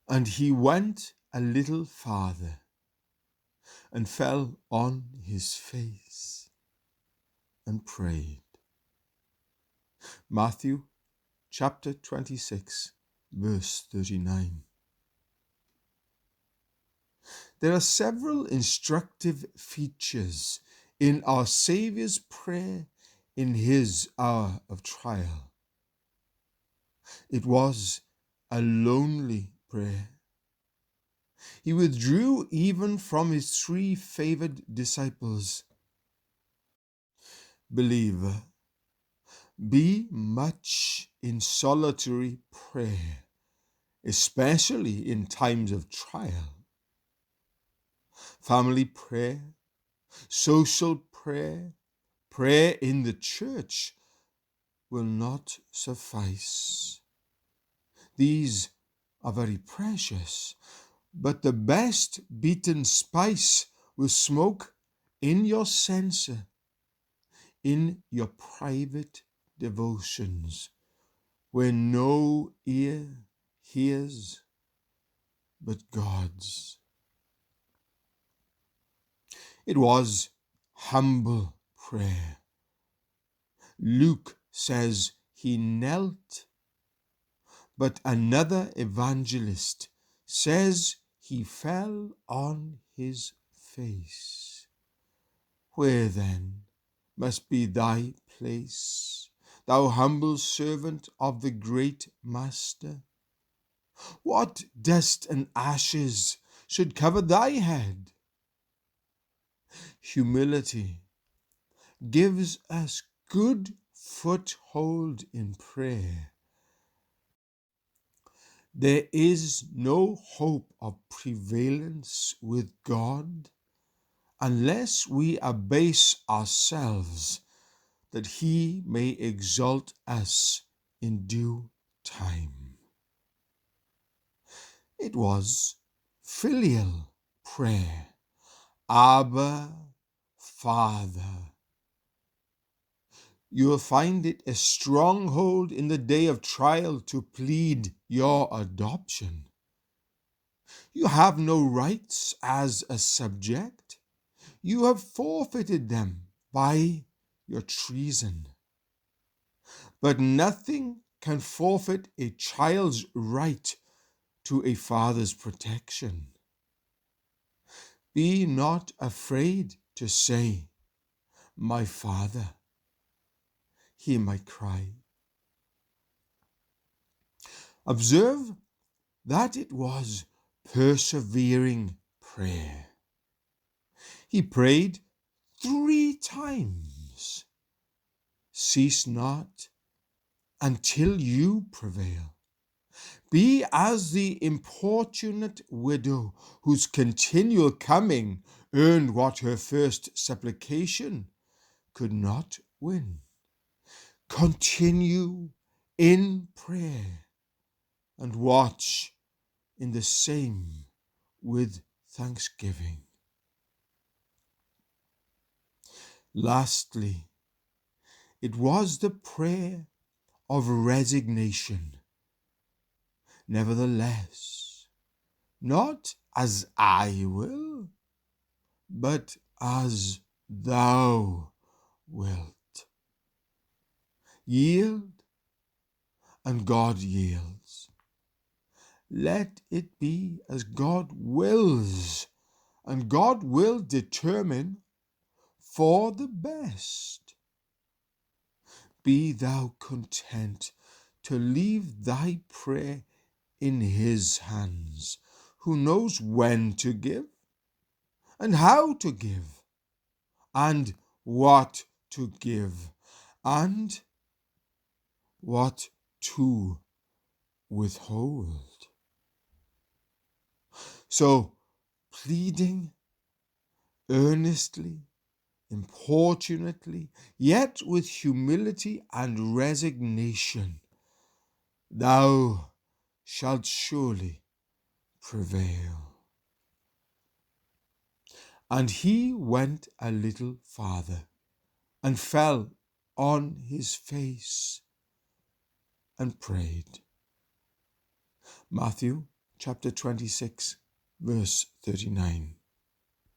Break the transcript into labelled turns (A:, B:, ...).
A: And he went a little farther and fell on his face and prayed. Matthew chapter 26, verse 39. There are several instructive features in our Saviour's prayer in his hour of trial. It was a lonely prayer. He withdrew even from his three favored disciples. Believer, be much in solitary prayer, especially in times of trial. Family prayer, social prayer, prayer in the church will not suffice. These are very precious, but the best beaten spice will smoke in your censer, in your private devotions, where no ear hears but God's. It was humble prayer. Luke says he knelt, but another evangelist says he fell on his face. Where then must be thy place, thou humble servant of the great Master? What dust and ashes should cover thy head? Humility gives us good foothold in prayer. There is no hope of prevalence with God unless we abase ourselves, that he may exalt us in due time. It was filial prayer. Abba, Father. You will find it a stronghold in the day of trial to plead your adoption. You have no rights as a subject. You have forfeited them by your treason. But nothing can forfeit a child's right to a father's protection. Be not afraid to say, my Father. Hear my cry. Observe that it was persevering prayer. He prayed 3 times. Cease not until you prevail. Be as the importunate widow whose continual coming earned what her first supplication could not win. Continue in prayer and watch in the same with thanksgiving. Lastly, it was the prayer of resignation. Nevertheless, not as I will, but as thou wilt. Yield, and God yields. Let it be as God wills, and God will determine for the best. Be thou content to leave thy prayer in his hands, who knows when to give, and how to give, and what to give, and what to withhold. So, pleading earnestly, importunately, yet with humility and resignation, thou shalt surely prevail. And he went a little farther and fell on his face and prayed. Matthew chapter 26, verse 39.